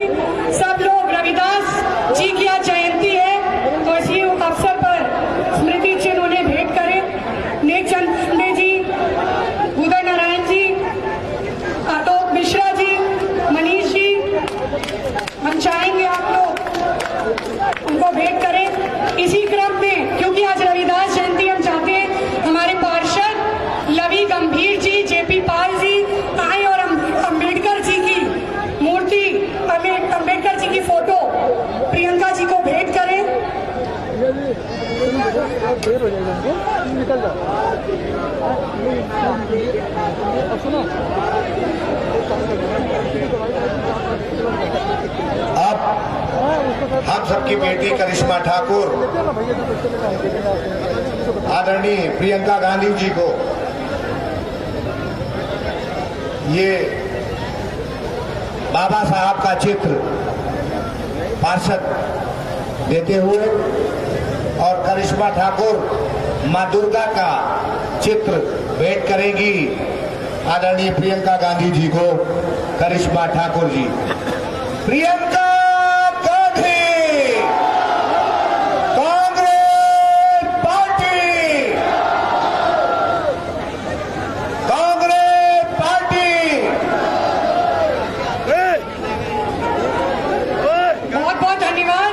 सब लोग रविदास जी की आज जयंती है तो इसी अवसर पर स्मृति चिन्ह उन्हें भेंट करें। नेक चंद पांडे जी, उदय नारायण जी, अतोक मिश्रा जी, मनीष जी, हम चाहेंगे आप लोग उनको भेंट करें। इसी क्रम में क्योंकि आज रविदास जयंती हम चाहते हैं हमारे पार्षद लवी गंभीर जी, जेपी पाल जी आए और अम्बेडकर जी की मूर्ति, अम्बेडकर जी की फोटो प्रियंका जी को भेंट करें। देर हो जाएगा, निकल जाओ। अब हम सबकी बेटी करिश्मा ठाकुर आदरणीय प्रियंका गांधी जी को ये बाबा साहब का चित्र पार्षद देते हुए और करिश्मा ठाकुर मां दुर्गा का चित्र भेंट करेंगी आदरणीय प्रियंका गांधी जी को। करिश्मा ठाकुर जी, प्रियंका गांधी, कांग्रेस पार्टी, कांग्रेस पार्टी। बहुत बहुत धन्यवाद।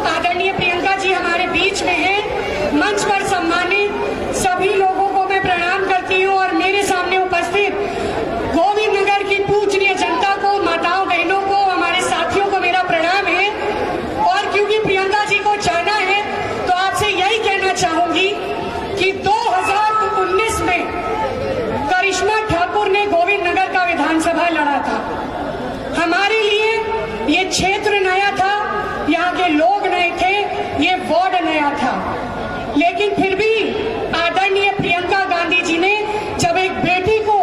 आदरणीय प्रियंका जी हमारे बीच में हैं। मंच पर सम्मानित सभी लोगों को मैं प्रणाम करती हूँ और मेरे सामने उपस्थित गोविंद नगर की पूजनीय जनता को, माताओं बहनों को, हमारे साथियों को मेरा प्रणाम है। और क्योंकि प्रियंका जी को जाना है तो आपसे यही कहना चाहूंगी कि 2019 में करिश्मा ठाकुर ने गोविंद नगर का विधानसभा लड़ा था। हमारे लिए ये क्षेत्र नया था, यहाँ के लोग नए थे, ये वार्ड नया था, लेकिन फिर भी आदरणीय प्रियंका गांधी जी ने जब एक बेटी को,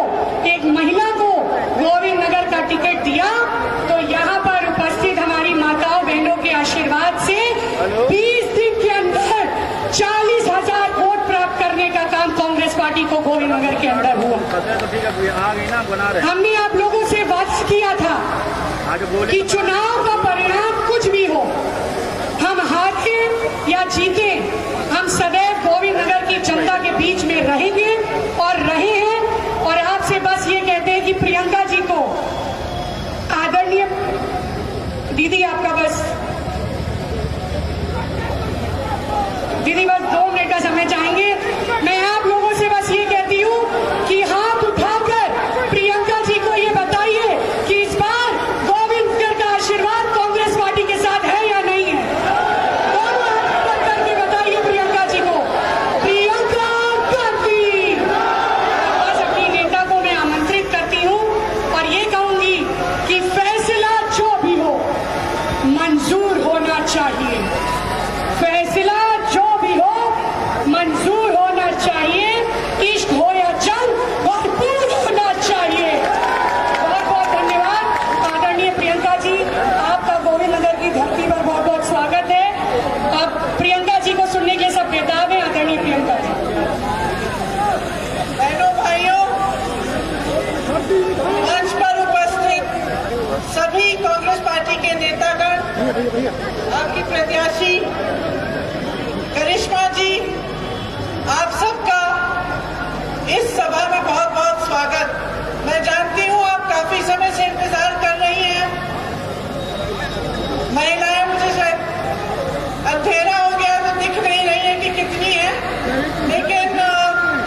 एक महिला को गोविंद नगर का टिकट दिया तो यहाँ पर उपस्थित हमारी माताओं बहनों के आशीर्वाद से 20 दिन के अंदर 40,000 वोट प्राप्त करने का काम कांग्रेस पार्टी को गोविंद नगर के अंदर हुआ। हमने आप लोगों से वादा किया था कि चुनाव का परिणाम कुछ भी हो, हम हारे या जीते, हम सदैव गोविंद नगर की जनता के बीच में रहेंगे और रहे हैं। और आपसे बस ये कहते हैं कि प्रियंका जी को, आदरणीय दीदी, आपका बस दीदी बस 2 मिनट का समय चाहेंगे। मैं आप लोगों से बस ये कहती हूँ कि हाथ उठाकर प्रियंका जी को ये बताइए कि इस बार गोविंद नगर का आशीर्वाद कांग्रेस पार्टी के साथ है या नहीं है। दोनों हाथ ऊपर करके बताइए प्रियंका जी को, प्रियंका गांधी। बस अपनी नेता को मैं आमंत्रित करती हूँ और ये कहूंगी कि फैसला जो भी हो मंजूर होना चाहिए, फैसला जो भी हो मंजूर होना चाहिए, इश्क हो या जंग भरपूर होना चाहिए। बहुत बहुत धन्यवाद आदरणीय प्रियंका जी, आपका गोविंद नगर की धरती पर बहुत बहुत स्वागत है। अब प्रियंका जी को सुनने के सब बेताब हैं। आदरणीय प्रियंका जी। बहनों भाइयों, मंच पर उपस्थित सभी कांग्रेस पार्टी के नेतागण, आपकी प्रत्याशी करिश्मा जी, आप सबका इस सभा में बहुत बहुत स्वागत। मैं जानती हूँ आप काफी समय से इंतजार कर रही हैं। महिलाएं, मुझे शायद अंधेरा हो गया तो दिख नहीं रही है कि कितनी है, लेकिन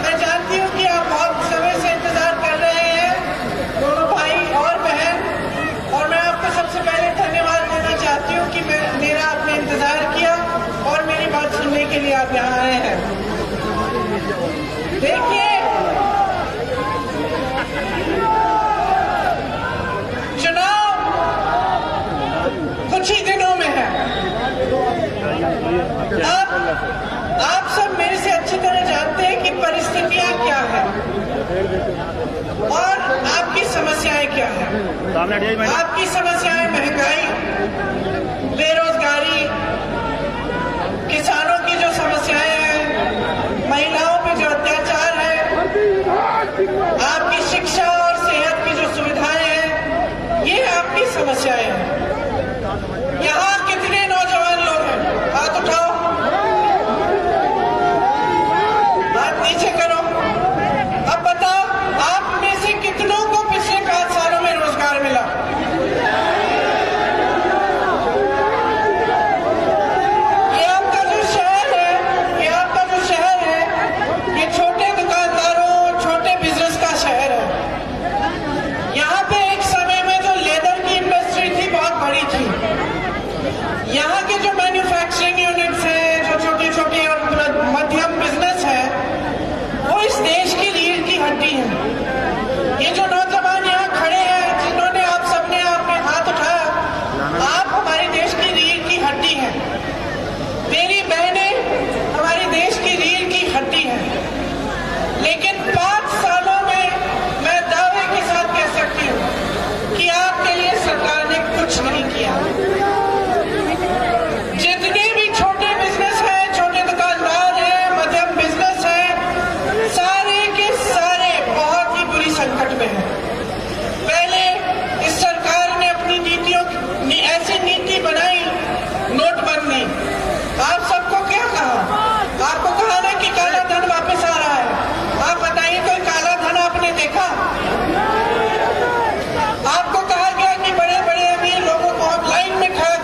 मैं जानती हूँ कि आप बहुत समय से इंतजार कर रहे हैं, दोनों भाई और बहन। और मैं आपको सबसे पहले धन्यवाद देना चाहती हूँ कि मेरा आपने इंतजार किया और मेरी बात सुनने के लिए आप यहाँ आए हैं। देखिए, चुनाव कुछ ही दिनों में है। आप सब मेरे से अच्छी तरह जानते हैं कि परिस्थितियां क्या हैं और आपकी समस्याएं क्या हैं। आपकी समस्याएं महंगाई, बेरोजगारी, किसानों की जो समस्याएं हैं, महिलाओं पे जो अत्याचार है, आपकी शिक्षा और सेहत की जो सुविधाएं हैं, ये आपकी समस्याएं हैं।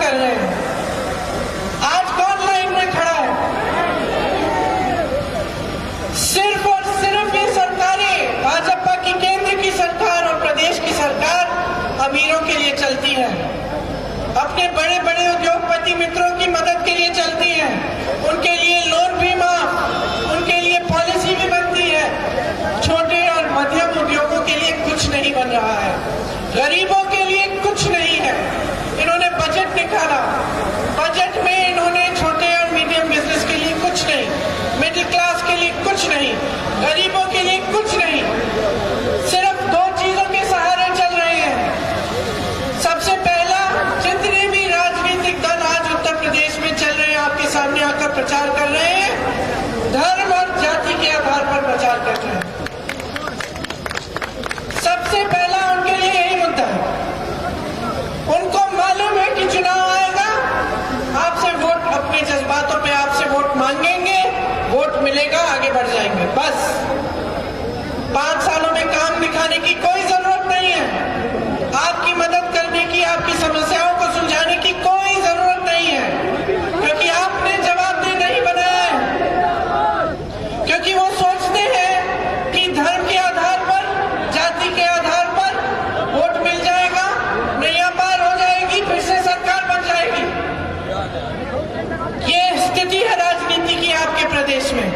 कर रहे हैं। आज कौन लाइन में खड़ा है? सिर्फ और सिर्फ ये सरकारें, भाजपा की केंद्र की सरकार और प्रदेश की सरकार अमीरों के लिए चलती है, अपने बड़े बड़े उद्योगपति मित्रों की मदद के लिए चलती है, उनके लिए लोन भी माफ, उनके लिए पॉलिसी भी बनती है। छोटे और मध्यम उद्योगों के लिए कुछ नहीं बन रहा है, गरीबों के लिए कुछ नहीं है। इन्होंने बजट निकाला, बजट में इन्होंने छोटे और मीडियम बिजनेस के लिए कुछ नहीं, मिडिल क्लास के लिए कुछ नहीं, गरीबों के लिए कुछ नहीं, सिर्फ दो चीजों के सहारे चल रहे हैं। सबसे पहला, जितने भी राजनीतिक दल आज उत्तर प्रदेश में चल रहे हैं, आपके सामने आकर प्रचार कर रहे हैं, धर्म और जाति के आधार पर प्रचार कर रहे हैं। सबसे पहला उनके लिए यही मुद्दा है। उनको मालूम है कि चुनाव आएगा, आपसे वोट, अपने जज्बातों पे आपसे वोट मांगेंगे, वोट मिलेगा, आगे बढ़ जाएंगे। बस 5 सालों में काम दिखाने की कोई जरूरत नहीं है, आपकी मदद करने की, आपकी समस्याओं को सुलझाने की कोई जरूरत नहीं है, क्योंकि आपने जवाबदेह नहीं बनाया है। क्योंकि वो सोचते हैं कि धर्म के आधार पर, जाति के आधार पर वोट मिल जाएगा, नैया पार हो जाएगी, फिर से सरकार बन जाएगी। ये स्थिति है राजनीति की आपके प्रदेश में।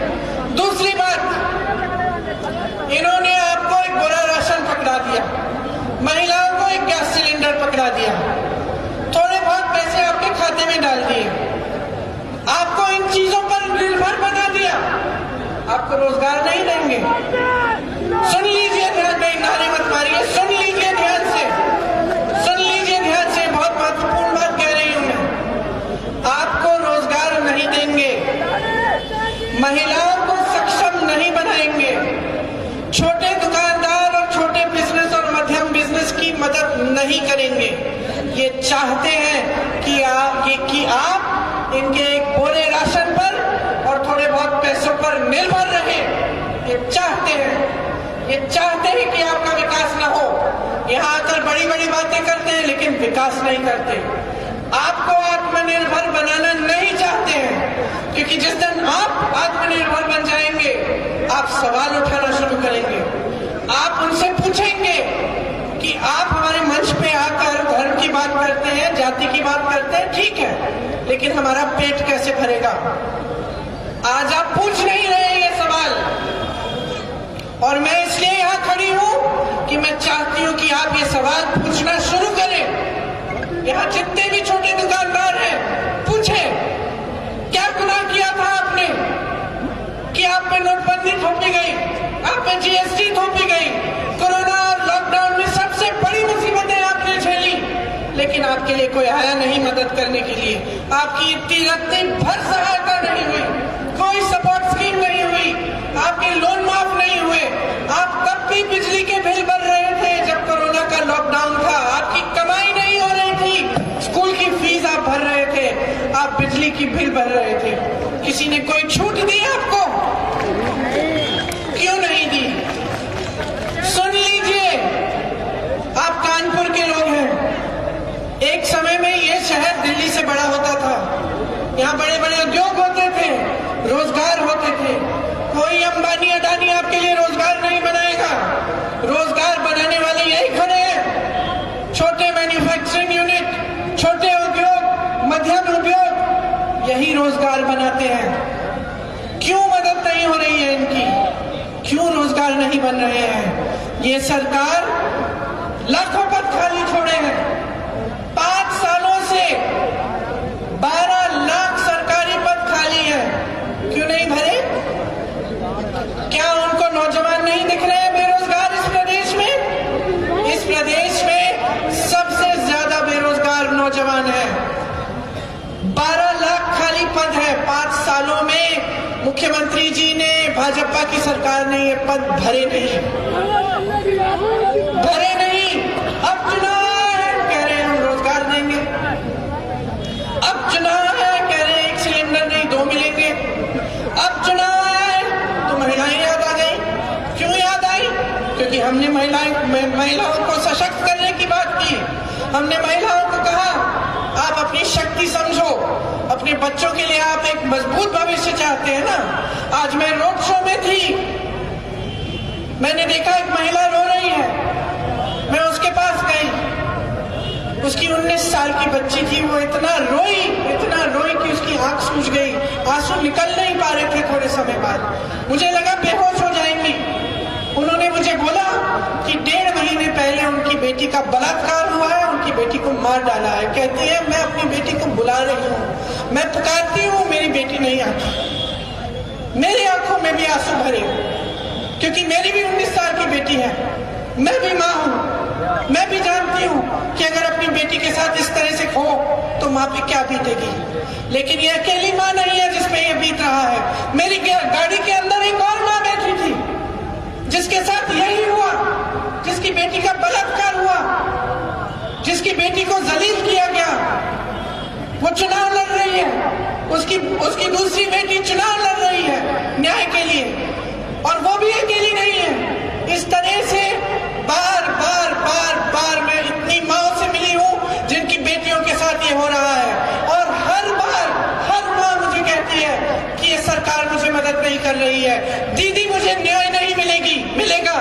दूसरी बात, इन्होंने आपको एक बुरा राशन पकड़ा दिया, महिलाओं को एक गैस सिलेंडर पकड़ा दिया, थोड़े बहुत पैसे आपके खाते में डाल दिए, आपको इन चीजों पर निर्भर बना दिया, आपको रोजगार नहीं देंगे। सुन लीजिए ध्यान से, नारे मत मारिए, सुन लीजिए ध्यान से, सुन लीजिए ध्यान से, बहुत महत्वपूर्ण बात कह रही हूं मैं। आपको रोजगार नहीं देंगे, महिलाओं को सक्षम नहीं बनाएंगे, छोटे दुकानदार और छोटे बिजनेस और मध्यम बिजनेस की मदद नहीं करेंगे। ये चाहते हैं कि आप इनके एक बोरे राशन पर और थोड़े बहुत पैसों पर निर्भर रहें। ये चाहते हैं कि आपका विकास ना हो। यहाँ आकर बड़ी बड़ी बातें करते हैं लेकिन विकास नहीं करते। आपको आत्मनिर्भर बनाना नहीं चाहते हैं, क्योंकि जिस दिन आप आत्मनिर्भर बन जाएंगे, आप सवाल उठाना शुरू करेंगे। आप उनसे पूछेंगे कि आप हमारे मंच पे आकर धर्म की बात करते हैं, जाति की बात करते हैं, ठीक है, लेकिन हमारा पेट कैसे भरेगा? आज आप पूछ नहीं रहे ये सवाल, और मैं इसलिए यहाँ खड़ी हूँ कि मैं चाहती हूँ कि आप ये सवाल पूछना शुरू करें। यहाँ जितने भी छोटे दुकानदार हैं, पूछें क्या गुनाह किया था आपने कि आप पे नोटबंदी थोपी गई, आप पे जीएसटी थोपी गई, कोरोना और लॉकडाउन में सबसे बड़ी मुसीबतें आपने झेली, लेकिन आपके लिए कोई आया नहीं मदद करने के लिए। आपकी इतनी रत्ती भर सहायता नहीं हुई, कोई सपोर्ट स्कीम नहीं हुई, आपके लोन माफ नहीं हुए। आप तब भी बिजली के बिल भर रहे थे जब कोरोना का लॉकडाउन था, आपकी कमाई नहीं हो रही थी, स्कूल की फीस आप भर रहे थे, आप बिजली की बिल भर रहे थे। किसी ने कोई छूट दी आपको? क्यों नहीं दी? सुन लीजिए, आप कानपुर के लोग हैं। एक समय में ये शहर दिल्ली से बड़ा होता था, यहाँ बड़े बड़े उद्योग होते थे, रोजगार होते थे। कोई अंबानी अडानी आपके लिए रोजगार नहीं बनाएगा। रोजगार बनाने वाले यही खड़े हैं, छोटे मैन्युफैक्चरिंग यूनिट, छोटे उद्योग, मध्यम उद्योग, यही रोजगार बनाते हैं। क्यों मदद नहीं हो रही है इनकी? क्यों रोजगार नहीं बन रहे हैं? ये सरकार लाखों पद खाली छोड़े हैं। 5 सालों से 12 लाख सरकारी पद खाली है, क्यों नहीं भरे? क्या उनको नौजवान नहीं दिख रहे हैं बेरोजगार इस प्रदेश में? इस प्रदेश में सबसे ज्यादा बेरोजगार नौजवान हैं। 12 लाख खाली पद है। 5 सालों में मुख्यमंत्री जी ने, भाजपा की सरकार ने ये पद भरे नहीं। अब चुनाव है, कह रहे हैं हम रोजगार देंगे। अब चुनाव है, कह रहे हैं 1 सिलेंडर नहीं 2 मिलेंगे। अब चुनाव है तो महिलाएं याद आ गई। क्यों याद आई? क्योंकि हमने महिलाओं को सशक्त करने की बात की। हमने महिलाओं को कहा आप अपनी शक्ति बच्चों के लिए आप एक मजबूत भविष्य चाहते हैं ना। आज मैं रोड शो में थी, मैंने देखा एक महिला रो रही है, मैं उसके पास गई, उसकी 19 साल की बच्ची थी, वो इतना रोई कि उसकी आंख सूज गई, आंसू निकल नहीं पा रहे थे। थोड़े समय बाद मुझे लगा बेहोश हो जाएंगी। उन्होंने मुझे बोला कि 1.5 महीने पहले उनकी बेटी का बलात्कार हुआ है, उनकी बेटी को मार डाला है। कहती है मैं अपनी बेटी को बुला रही हूँ, मैं पुकारती हूँ, मेरी बेटी नहीं आती। मेरी आंखों में भी आंसू भरे, क्योंकि मेरी भी 19 साल की बेटी है, मैं भी माँ हूँ, मैं भी जानती हूँ कि अगर अपनी बेटी के साथ इस तरह से हो तो माँ पे क्या बीतेगी। लेकिन ये अकेली माँ नहीं है जिसपे ये बीत रहा है। मेरी गाड़ी के अंदर एक और माँ बैठी थी जिसके साथ यही हुआ, जिसकी बेटी का बलात्कार हुआ, जिसकी बेटी को जलील किया गया। वो चुनाव लड़ रही है, उसकी दूसरी बेटी चुनाव लड़ रही है न्याय के लिए, और वो भी अकेली नहीं है। इस तरह से बार बार मैं इतनी माओं से मिली हूं जिनकी बेटियों के साथ ये हो रहा है, और हर माँ मुझे कहती है कि ये सरकार मुझे मदद नहीं कर रही है। दीदी मुझे न्याय नहीं मिलेगा,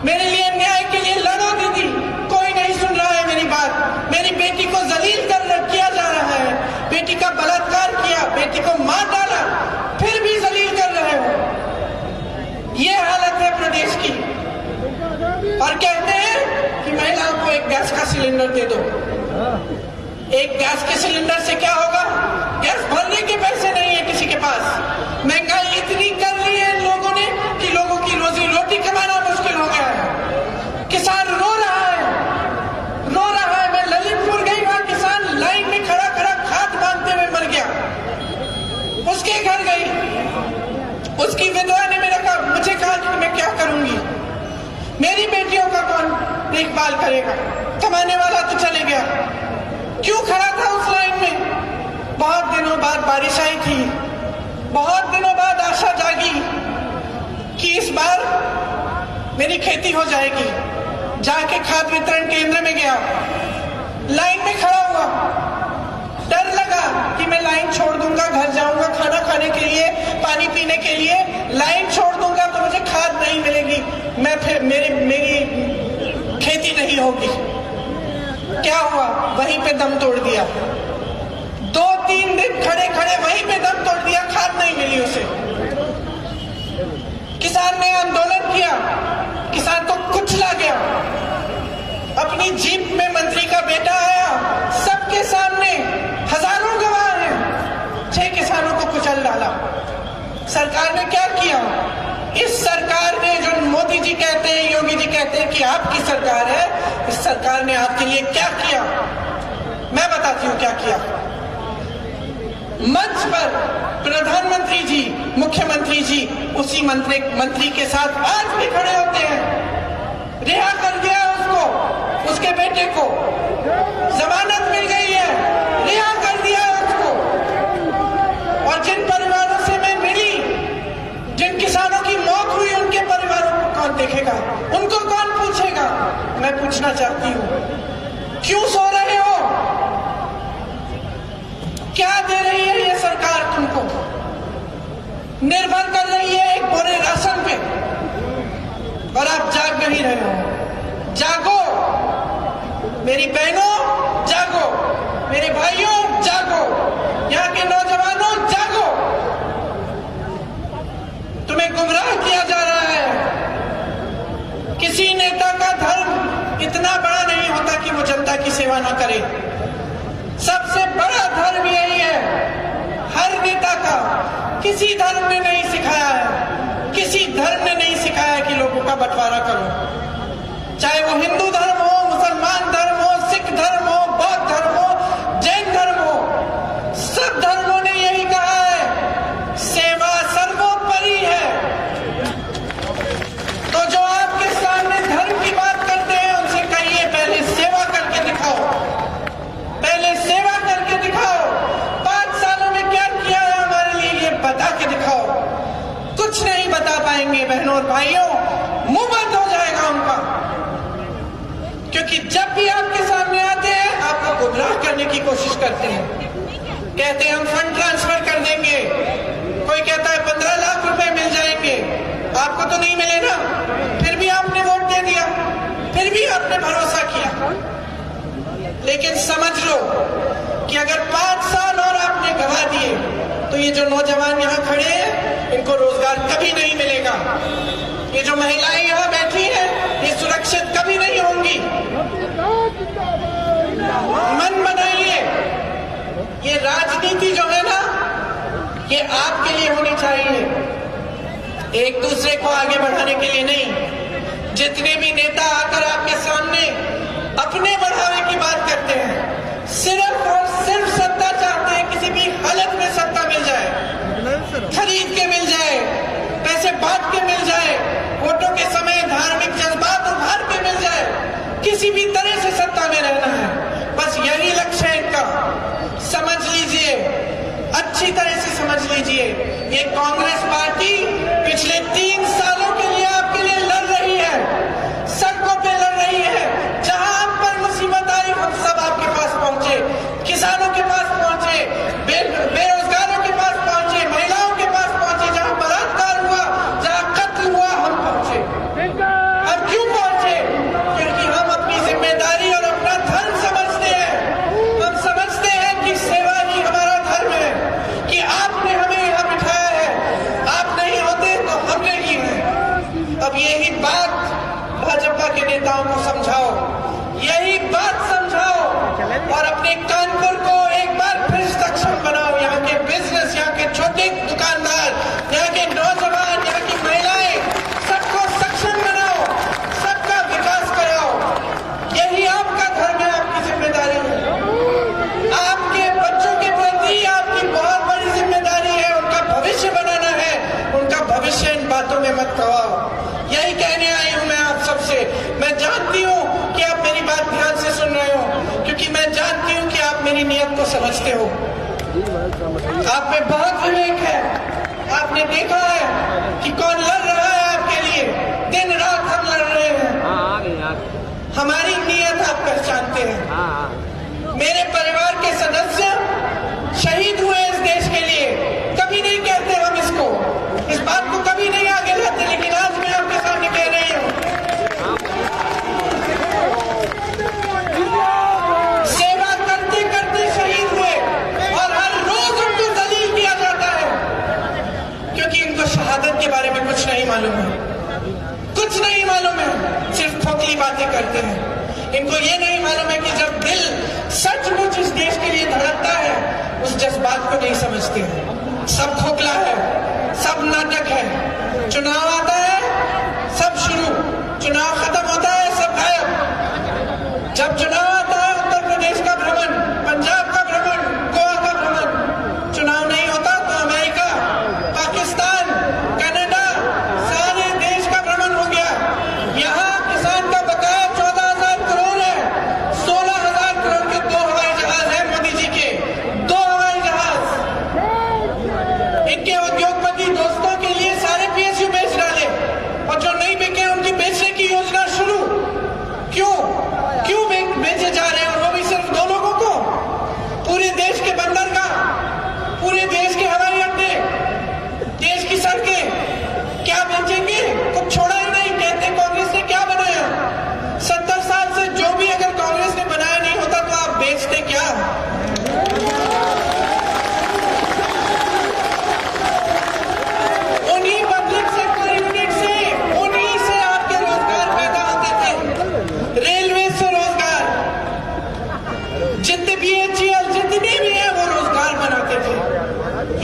मेरे लिए न्याय के लिए लड़ो दीदी। कोई नहीं सुन रहा है मेरी बात। मेरी बेटी को जलील किया जा रहा है, बेटी का बलात्कार किया, बेटी को मार डाला, फिर भी जलील कर रहे हो। ये हालत है प्रदेश की। और कहते हैं कि महिलाओं को एक गैस का सिलेंडर दे दो। एक गैस के सिलेंडर से क्या होगा? गैस भरने के पैसे नहीं है किसी के पास। महंगाई इतनी कर ली है इन लोगों ने कि लोगों की रोजी रोटी कमाना मुश्किल हो गया है। किसान रो रहा है। मैं ललितपुर गई, वहां किसान लाइन में खड़ा खाद मांगते हुए मर गया। उसके घर गई, उसकी विधवा ने मुझे कहा कि मैं क्या करूंगी, मेरी बेटियों का कौन देखभाल करेगा, कमाने वाला तो चले गया। क्यों खड़ा था उस लाइन में? बहुत दिनों बाद बारिश आई थी, बहुत दिनों बाद आशा जागी कि इस बार मेरी खेती हो जाएगी। जाके खाद वितरण केंद्र में गया, लाइन में खड़ा हुआ, डर लगा कि मैं लाइन छोड़ दूंगा, घर जाऊंगा खाना खाने के लिए, पानी पीने के लिए, लाइन छोड़ दूंगा तो मुझे खाद नहीं मिलेगी, मैं फिर मेरी खेती नहीं होगी। क्या हुआ? वहीं पे दम तोड़ दिया। 2-3 दिन खड़े वहीं पे दम तोड़ दिया, खाद नहीं मिली उसे। किसान ने आंदोलन किया, किसान को कुचला गया। अपनी जीप में मंत्री का बेटा आया, सबके सामने हजारों गवाह हैं, 6 किसानों को कुचल डाला। सरकार ने क्या किया? इस सरकार ने, जो मोदी जी कहते हैं, योगी जी कहते हैं कि आपकी सरकार है, इस सरकार ने आपके लिए क्या किया? मैं बताती हूँ क्या किया। मंच पर प्रधानमंत्री जी, मुख्यमंत्री जी उसी मंत्री के साथ आज भी खड़े होते हैं। रिहा कर दिया उसको, उसके बेटे को जमानत मिल गई है, रिहा कर दिया उसको। और जिन परिवारों से मैं मिली, जिन किसानों की मौत हुई, उनके परिवारों को कौन देखेगा, उनको कौन पूछेगा? मैं पूछना चाहती हूं, क्यों सो रहे हो? क्या दे रही है ये सरकार तुमको? निर्भर कर रही है एक बोरे राशन पे, और आप जाग नहीं रहे हो। जागो मेरी बहनों, जागो मेरे भाइयों, जागो यहाँ के नौजवानों, जागो। तुम्हें गुमराह किया जा रहा है। किसी नेता का धर्म इतना बड़ा नहीं होता कि वो जनता की सेवा ना करे। सबसे बड़ा धर्म यही है हर नेता का। किसी धर्म ने नहीं सिखाया है, किसी धर्म ने नहीं सिखाया कि लोगों का बंटवारा करो। चाहे वो हिंदू धर्म हो, मुसलमान धर्म हो, सिख धर्म हो, बौद्ध धर्म हो, जैन धर्म हो, सब धर्मों ने यही कहा है, सेवा सर्वोपरि है। तो जो आपके सामने धर्म की बात करते हैं, उनसे कहिए पहले सेवा करके दिखाओ, पहले सेवा करके दिखाओ। 5 सालों में क्या किया है हमारे लिए, ये बता के दिखाओ। कुछ नहीं बता पाएंगे बहनों और भाइयों, मुंह बंद हो जाएगा उनका। क्योंकि जब भी आपके सामने आते हैं, आपको गुमराह करने की कोशिश करते हैं। कहते हैं हम फंड ट्रांसफर कर देंगे, कोई कहता है 15 लाख रुपए मिल जाएंगे। आपको तो नहीं मिले ना, फिर भी आपने वोट दे दिया, फिर भी आपने भरोसा किया। लेकिन समझ लो कि अगर 5 साल और आपने गवा दिए तो ये जो नौजवान यहाँ खड़े हैं इनको रोजगार कभी नहीं मिलेगा। ये जो महिलाएं यहाँ बैठी हैं ये सुरक्षित कभी नहीं होंगी। मन बनाइए, ये राजनीति जो है ना ये आपके लिए होनी चाहिए, एक दूसरे को आगे बढ़ाने के लिए नहीं। जितने भी नेता आकर आपके सामने अपने बढ़ावे की बात करते हैं, सिर्फ और सिर्फ सत्ता चाहते हैं, किसी भी हालत में सत्ता मिल जाए, खरीद के मिल जाए, पैसे बांट के मिल जाए, वोटों के समय धार्मिक जज्बात उभार के मिल जाए, किसी भी तरह से सत्ता में रहना है, बस यही लक्ष्य है इनका। समझ लीजिए, अच्छी तरह से समझ लीजिए, ये कांग्रेस पार्टी पिछले 3 सालों के लिए आपके लिए लड़ रही है, सड़कों पे लड़ रही है। जहां आप पर मुसीबत आई हम सब आपके पास पहुंचे, किसानों के पास पहुंचे, बेरोजगारों के पास पहुंचे, महिलाओं के पास पहुंचे, जहां बलात्कार हुआ, जहां कत्ल हुआ हम पहुंचे। अब क्यों पहुंचे? क्योंकि हम अपनी जिम्मेदारी और अपना धर्म समझते हैं। हम समझते हैं कि सेवा ही हमारा धर्म है, कि आपने हमें यहाँ बिठाया है, आप नहीं होते तो हमने की है। अब यही बात भाजपा के नेताओं को समझाओ, यही बात समझाओ और अपने कानपुर को एक बार फिर सक्षम बनाओ। यहाँ के बिजनेस, यहाँ के छोटे दुकानदार, यहाँ के नौजवान, यहाँ की महिलाएं, सबको सक्षम बनाओ, सबका विकास कराओ। यही आपका धर्म है, आपकी जिम्मेदारी है। आपके बच्चों के प्रति आपकी बहुत बड़ी जिम्मेदारी है, उनका भविष्य बनाना है, उनका भविष्य इन बातों में मत गवाओ। यही कहने आई हूं मैं आप सबसे। मैं जानती हूं कि आप मेरी बात ध्यान से सुन रहे हो, क्योंकि मैं जानती हूं कि आप मेरी नीयत को समझते हो। आप में बहुत विवेक है, आपने देखा है कि कौन लड़ रहा है आपके लिए, दिन रात हम लड़ रहे हैं। हमारी नीयत आप पहचानते हैं। मेरे परिवार के सदस्य शहीद हुए इस देश के लिए, कभी नहीं कहते हम इसको, इस बात को कभी नहीं आगे लाते, लेकिन आज मैं आपके सामने कह रही हूं, सेवा करते करते शहीद हुए और हर रोज उनको दलील किया जाता है, क्योंकि इनको शहादत के बारे में कुछ नहीं मालूम है, कुछ नहीं मालूम है, सिर्फ खोखली बातें करते हैं। इनको ये नहीं मालूम है कि जब दिल सचमुच इस देश के लिए धड़कता है, उस जज्बात को नहीं समझते हैं। सब खोखला है, सब नाटक है। चुनाव आता है सब शुरू, चुनाव खत्म होता है सब गायब। जब चुनाव आता है उत्तर प्रदेश का भ्रमण, पंजाब का भ्रमण, गोवा का भ्रमण, चुनाव नहीं होता तो अमेरिका, पाकिस्तान, कनाडा, सारे देश का भ्रमण हो गया। यहाँ किसान का बकाया 14,000 करोड़ है, 16,000 करोड़ के 2 हवाई जहाज है मोदी जी के, 2 हवाई जहाज। इनके उद्योगपति दोस्तों के लिए सारे PSU बेच डाले, और जो नहीं बिके उनकी बेचने की योजना शुरू। क्यों बेचे जा रहे हैं, और वो भी सिर्फ 2 लोगों को? पूरे देश के बंदरगाह, पूरे देश के हवाई अड्डे, देश की सड़कें क्या बेचेंगे? कुछ छोड़ा ही नहीं। कहते कांग्रेस ने क्या बनाया? 70 साल से जो भी अगर कांग्रेस ने बनाया नहीं होता तो आप बेचते क्या? उन्हीं पब्लिक सेक्टर यूनिट से, उन्हीं से आपके रोजगार पैदा होते थे। रेलवे से रोजगार, जितने BHEL जितने भी है वो रोजगार बनाते थे।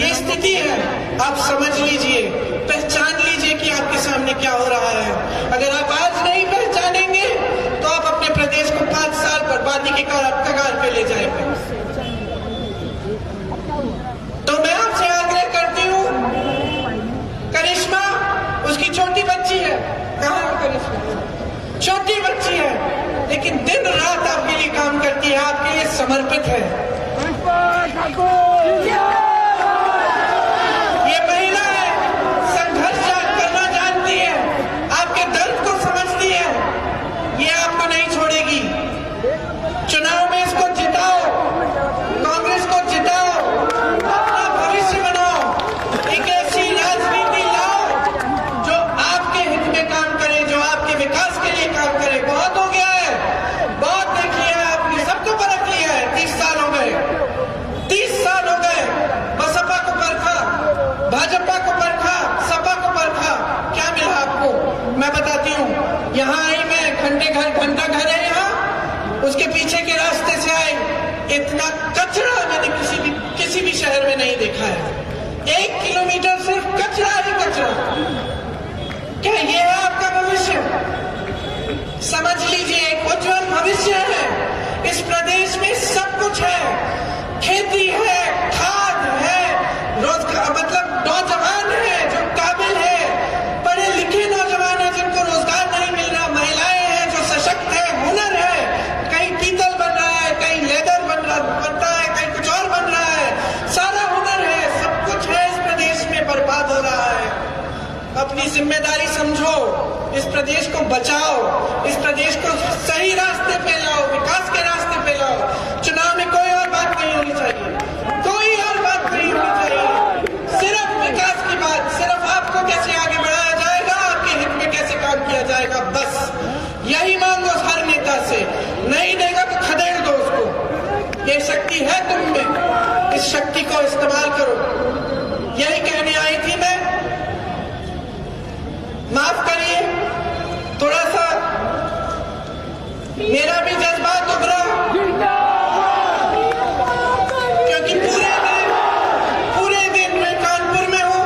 ये स्थिति है, आप समझ लीजिए, पहचान लीजिए कि आपके सामने क्या हो रहा है। अगर आप आज नहीं पहचानेंगे तो आप अपने प्रदेश को 5 साल बर्बादी के कगार पे ले जाएंगे। तो मैं आपसे आग्रह करती हूँ, करिश्मा उसकी छोटी बच्ची है, कहाँ है करिश्मा? छोटी बच्ची है, लेकिन दिन रात आपके लिए काम करती है, आपके लिए समर्पित है। ये महिला है, संघर्ष करना जानती है, आपके दर्द को समझती है, ये आपको नहीं छोड़ेगी। चुनाव में इसको जिताओ, कांग्रेस को जिताओ, किलोमीटर सिर्फ कचरा ही कचरा। क्या ये है आपका भविष्य? समझ लीजिए, एक उज्जवल भविष्य है। इस प्रदेश में सब कुछ है, खेती है, खाद है, रोजगार, मतलब नौजवान है जो काबिल है, पढ़े लिखे नौजवान है जिनको रोजगार नहीं मिल रहा, महिलाएं हैं जो सशक्त है, हुनर है, कहीं पीतल बन रहा है, कहीं लेदर बनता है, कहीं कुछ और बन रहा है, सारा हुनर है, सब कुछ है इस प्रदेश में, बर्बाद हो रहा है। अपनी जिम्मेदारी समझो, इस प्रदेश को बचाओ, इस प्रदेश को सही रास्ते पे लाओ, विकास के रास्ते पे लाओ। चुनाव में कोई और बात नहीं होनी चाहिए, कोई और बात नहीं होनी चाहिए, सिर्फ विकास की बात, सिर्फ आपको कैसे आगे बढ़ाया जाएगा, आपके हित में कैसे काम किया जाएगा, बस यही मांगो हर नेता से। नहीं देगा तो खदेड़ दो उसको। ये शक्ति है तुम में, इस शक्ति को इस्तेमाल करो। यही कहने आई थी मैं। माफ करिए, थोड़ा सा मेरा भी जज्बात उभरा, क्योंकि पूरे दिन मैं कानपुर में हूँ,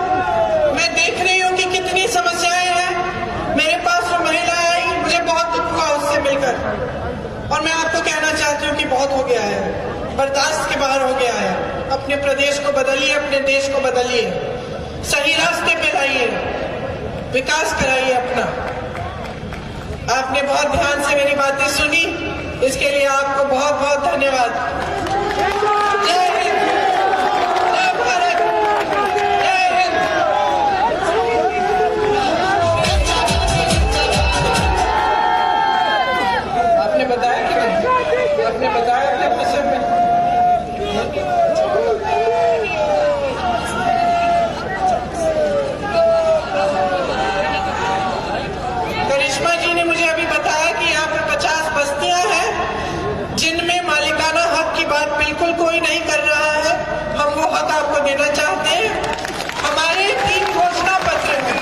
मैं देख रही हूँ कि कितनी समस्याएं हैं। मेरे पास जो महिला आई, मुझे बहुत दुख हुआ उससे मिलकर, और मैं आपको कहना चाहती हूँ कि बहुत हो गया है, बर्दाश्त के बाहर हो गया है। अपने प्रदेश को बदलिए, अपने देश को बदलिए, सही रास्ते पे लाइए, विकास कराइए अपना। आपने बहुत ध्यान से मेरी बातें सुनी, इसके लिए आपको बहुत बहुत धन्यवाद। जय हिंद, जय भारत, जय हिंद। आपने बताया क्या? आपने बताया क्या विषय में? करिश्मा जी ने मुझे अभी बताया कि यहाँ पे 50 बस्तियां हैं जिनमें मालिकाना हक की बात बिल्कुल कोई नहीं कर रहा है। हम वो हक आपको देना चाहते हैं। हमारे 3 घोषणा पत्र हैं,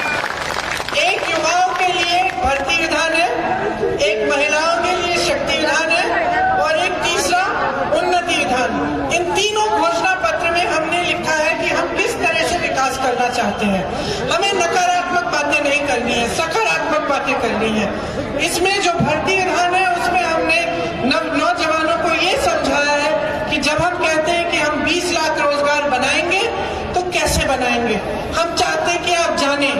एक युवाओं के लिए भर्ती विधान है, एक महिलाओं के लिए शक्ति विधान है, और एक तीसरा उन्नति विधान। इन तीनों घोषणा पत्र में हमने लिखा है कि हम किस तरह से विकास करना चाहते हैं। हमें नकारात्मक बातें नहीं करनी है, सकारात्मक बातें करनी है। इसमें जो भर्ती विधान है उसमें हमने नौजवानों को ये समझाया है कि जब हम कहते हैं कि हम 20 लाख रोजगार बनाएंगे तो कैसे बनाएंगे। हम चाहते हैं कि आप जाने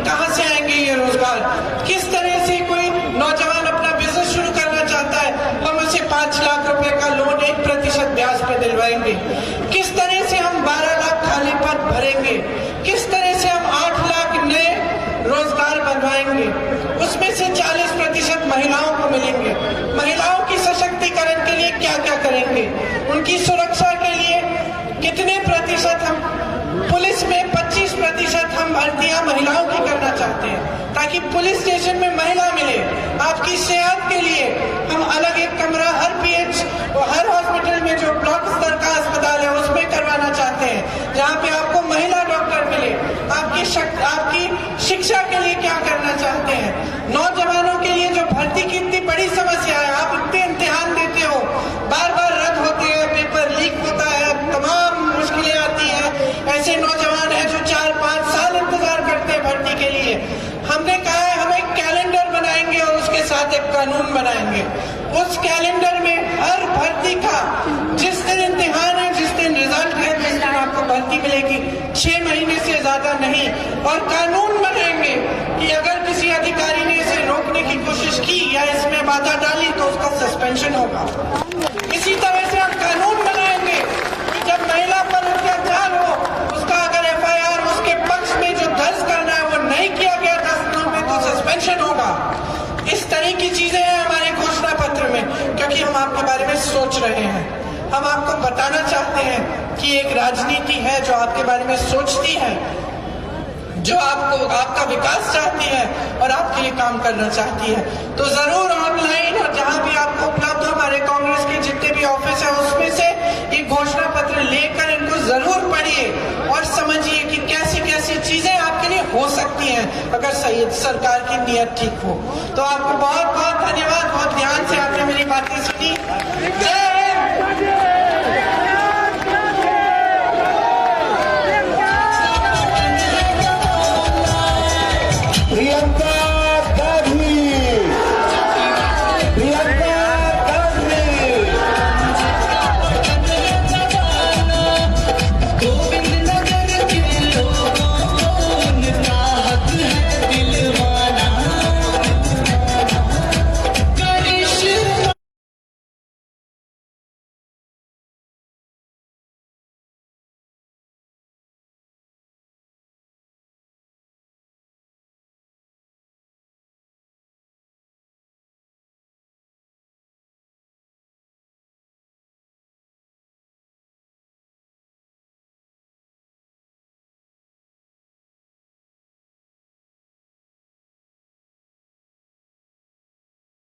कहां से आएंगे ये रोजगार, किस तरह से कोई नौजवान अपना बिजनेस शुरू करना चाहता है, हम उसे 5 लाख रुपए का लोन 1% ब्याज पे दिलवाएंगे, किस तरह से हम 12 लाख खाली पद भरेंगे, किस तरह से हम 8 लाख नए रोजगार बनवाएंगे, उसमें से 40% महिलाओं को मिलेंगे। महिलाओं की सशक्तिकरण के लिए क्या क्या करेंगे, उनकी सुरक्षा के लिए कितने प्रतिशत हम, पुलिस में 25% हम भर्तियां महिलाओं की करना चाहते हैं ताकि पुलिस स्टेशन में महिला मिले। आपकी सेहत के लिए हम अलग एक कमरा हर पीएच और हर हॉस्पिटल में जो ब्लॉक स्तर का अस्पताल है उसमें करवाना चाहते हैं, जहां पे आपको महिला डॉक्टर मिले। आपकी शिक्षा के लिए क्या करना चाहते हैं। नौजवानों के लिए जो भर्ती की इतनी बड़ी समस्या है, आप इतने इम्तिहान देते हो, बार बार रद्द होते हैं, पेपर लीक होता है, तमाम मुश्किलें आती हैं। ऐसे नौजवान हैं जो 4-5 साल इंतजार करते हैं भर्ती के लिए। हमने कहा है हम एक कैलेंडर बनाएंगे और उसके साथ एक कानून बनाएंगे। उस कैलेंडर में हर भर्ती का जिस दिन इम्तिहान है, जिस दिन रिजल्ट है, जिस दिन आपको भर्ती मिलेगी, 6 महीने से ज्यादा नहीं। और कानून बनाएंगे कि अगर किसी अधिकारी ने इसे रोकने की कोशिश की या इसमें बाधा डाली तो उसका सस्पेंशन होगा। इसी तरह से हम कानून बनाएंगे कि जब महिला पर अत्याचार हो, उसका अगर FIR उसके पक्ष में जो दर्ज करना है वो नहीं किया गया 10 दिनों में तो सस्पेंशन होगा। इस तरह की चीजें हैं हमारे घोषणा पत्र में, क्योंकि हम आपके बारे में सोच रहे हैं। हम आपको बताना चाहते हैं कि एक राजनीति है जो आपके बारे में सोचती है, जो आपका विकास चाहती है और आपके लिए काम करना चाहती है। तो जरूर ऑनलाइन और जहां भी आपको उपलब्ध हो, हमारे कांग्रेस के जितने भी ऑफिस है उसमें से ये घोषणा पत्र लेकर इनको जरूर पढ़िए और समझिए कि कैसी कैसी चीजें आपके लिए हो सकती हैं अगर सही सरकार की नीयत ठीक हो। तो आपको बहुत बहुत धन्यवाद, बहुत ध्यान से आपने मेरी बातें सुनी। जय